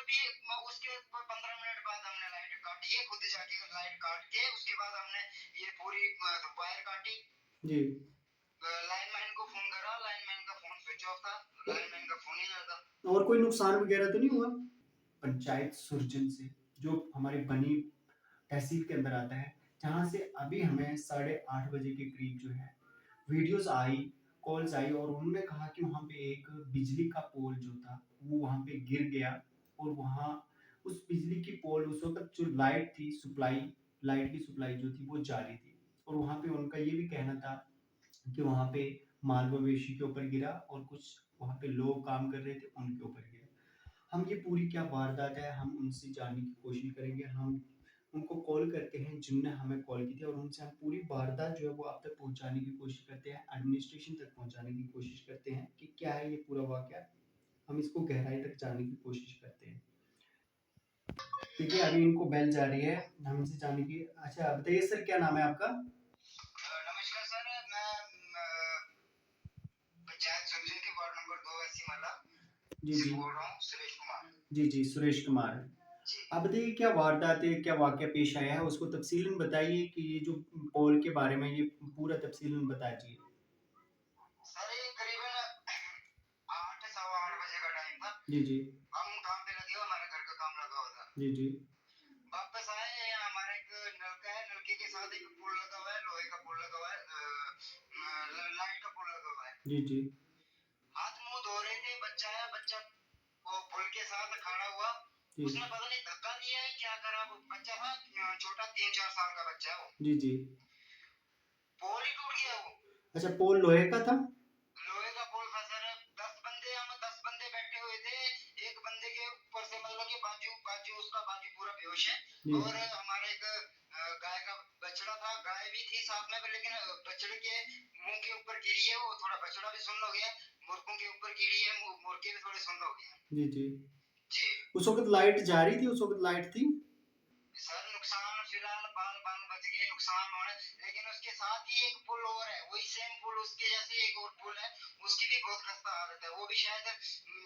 भी उसके 15 मिनट बाद हमने लाइट काटी है, खुद जाके लाइट काट के उसके बाद हमने ये पूरी वायर काटी जी। लाइनमैन को फोन करा, लाइनमैन का फोन स्विच ऑफ था, लाइनमैन का फोन ही नहीं था। और कोई नुकसान वगैरह तो नहीं हुआ? पंचायत सुरजन से, जो हमारी बनी तहसील के अंदर आता है, जहाँ से अभी हमें 8:30 बजे के करीब जो है वीडियोस आई, कॉल्स आई और उन्होंने कहा कि वहाँ पे एक बिजली का पोल जो था वो वहाँ पे गिर गया और वहाँ उस बिजली की पोल उस वक्त जो लाइट थी सप्लाई, लाइट की सप्लाई जो थी वो जारी थी और वहाँ पे उनका ये भी कहना था कि वहाँ पे माल मवेशी के ऊपर गिरा और कुछ वहाँ पे लोग काम कर रहे थे उनके ऊपर गिरा। हम ये पूरी क्या वारदात है हम उनसे जानने की कोशिश करेंगे। हम उनको कॉल करते हैं जिनने हमें कॉल की थी और उनसे हम पूरी वारदात जो है वो आप तक पहुंचाने की कोशिश करते हैं, एडमिनिस्ट्रेशन तक पहुंचाने की कोशिश करते हैं कि क्या है ये पूरा वाकया। हम इसको गहराई तक जानने की कोशिश करते हैं। देखिए अभी इनको बेल जा रही है, हम इनसे जानने की। अच्छा बताइए सर, क्या नाम है आपका? नमस्कार सर, मैं पंचायत सुरजन के वार्ड नंबर 2 वैसी माला जी जी बोल रहा हूँ, सुरेश कुमार। जी जी सुरेश कुमार। आप बताइए क्या वारदात है, क्या वाकया पेश आया है, उसको तफसीलन बताइए कि ये जो पोल के बारे में ये पूरा तफसीलन बता दीजिए। सर ये करीबन 8 सवा 8 बजे का टाइम था। जी जी। हम काम पे लगे हुए, हमारे घर का काम लगा हुआ था। जी जी। वापस आए, यहाँ हमारा एक नलका है, नलके के साथ एक पुल लगा हुआ है, लोहे का पुल लगा हुआ है, लाइट का पुल लगा हुआ है। जी जी। हाथ मुंह धो रहे थे, बच्चा है, बच्चा वो पुल के साथ खड़ा हुआ, उसने पता नहीं धक्का दिया है क्या करा, वो बच्चा था छोटा, 3-4 साल का बच्चा है वो। जी जी। पोल ही टूट गया वो। अच्छा पोल लोहे का था? लोहे का पोल था सर। 10 बंदे बैठे हुए थे, एक बंदे के ऊपर से मतलब कि बाजू बाजू उसका बाजू पूरा बेहोश है और हमारा एक गाय का बछड़ा था, गाय भी थी साथ में, लेकिन बछड़े के मुंह के ऊपर गिरी है, वो थोड़ा बछड़ा भी सुन्न हो गया, मुर्गों के ऊपर गिरी है, मुर्गे भी थोड़े सुन्न हो गए। जी जी जी। उस वक्त लाइट जा रही थी, उस वक्त लाइट थी? सर नुकसान फिलहाल बाल बाल बच गए, नुकसान होने, लेकिन उसके साथ ही एक पुल और है, वही सेम पुल, उसके जैसे एक और पुल है, उसकी भी बहुत खस्ता हालत है, वो भी शायद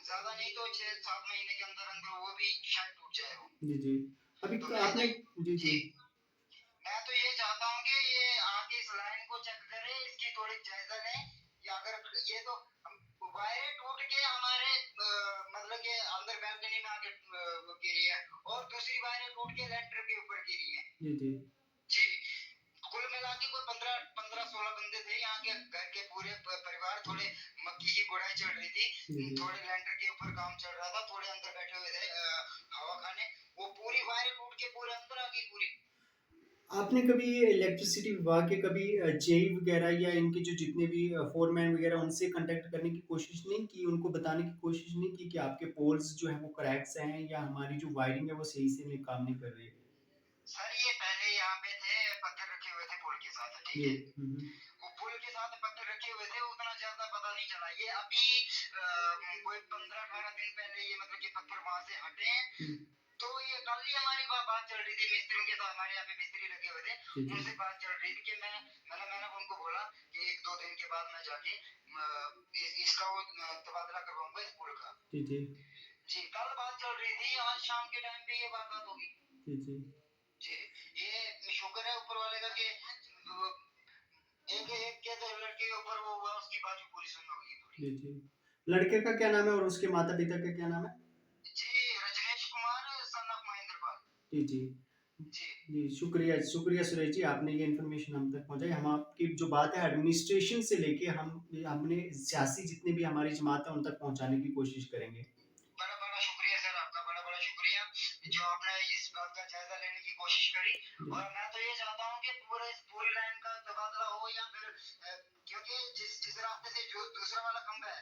ज्यादा नहीं तो 6-7 महीने के अंदर अंदर वो भी शायद टूट जाए वो। जी जी। अभी तो आपने जी जी। मैं तो ये चाहता हूँ कि ये आके इस लाइन को चेक करे, इसकी थोड़ी जायजा लें, या अगर ये तो वायरें टूट के हमारे मतलब के अंदर बैल्कनी में आके गिरी है और दूसरी वायरें टूट के लेंटर के ऊपर गिरी है। जी जी जी। कुल मिला के कोई 15-16 बंदे थे यहाँ के, घर के पूरे परिवार, थोड़े मक्की की गुड़ाई चढ़ रही थी, थोड़े लेंटर के ऊपर काम चल रहा था, थोड़े अंदर बैठे हुए थे हवा खाने, वो पूरी वायरें टूट के पूरे अंदर आ गई पूरी। आपने कभी इलेक्ट्रिसिटी विभाग के कभी जेई वगैरह या इनके जो जितने भी फोरमैन वगैरह उनसे कांटेक्ट करने की कोशिश नहीं की, उनको बताने की कोशिश नहीं की कि आपके पोल्स जो है वो क्रैक्स हैं या हमारी जो वायरिंग है वो सही से नहीं काम नहीं कर रही है? सर ये पहले यहाँ पे थे, पत्थर रखे हुए थे पुल के साथ, ठीक है? वो पुल के साथ पत्थर रखे हुए थे, उतना ज्यादा पता नहीं चला, ये अभी कोई 15-18 दिन पहले ये मतलब कि पत्थर वहां से हटे हैं। तो ये कल ही हमारी बात चल रही थी मिस्त्रियों के साथ, हमारे यहाँ पे मिस्त्री लगे हुए थे, उनसे बात चल रही थी कि मैंने उनको बोला कि 1-2 दिन के बाद मैं जाके इसका वो तबादला करवाऊंगा इस पुल का। जी जी जी। कल बात चल रही थी, आज शाम के टाइम पे ये बात होगी। जी जी जी। ये शुक्र है ऊपर वाले का कि एक एक के तो लड़के के ऊपर वो हुआ, उसकी बाजू पूरी सुन हो गई थोड़ी। जी जी। लड़के का क्या नाम है और उसके माता पिता का क्या नाम है? जी रजनीश कुमार, सन ऑफ महेंद्र पाल। जी जी जी। शुक्रिया शुक्रिया सुरेश जी, आपने ये इन्फॉर्मेशन हम तक पहुंचाई। हम आपकी जो बात है एडमिनिस्ट्रेशन से लेके हमने सियासी जितने भी हमारी जमात है उन तक पहुंचाने की कोशिश करेंगे। बड़ा बड़ा शुक्रिया सर आपका, बड़ा बड़ा शुक्रिया जो आपने इस बात का जायजा लेने की कोशिश करी। और मैं तो ये चाहता हूँ कि पूरी लाइन का तबादला हो, या फिर क्योंकि जिस जिस रास्ते से जो दूसरा वाला खंभा है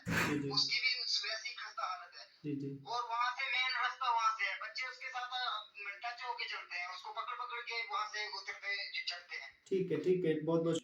उसकी भी वैसी खस्ता हालत है। जी जी। और वहाँ से मेन रास्ता वहाँ से है, बच्चे उसके साथ टच होके चलते हैं, उसको पकड़ पकड़ के वहाँ से उतरते चढ़ते हैं। ठीक है बहुत बहुत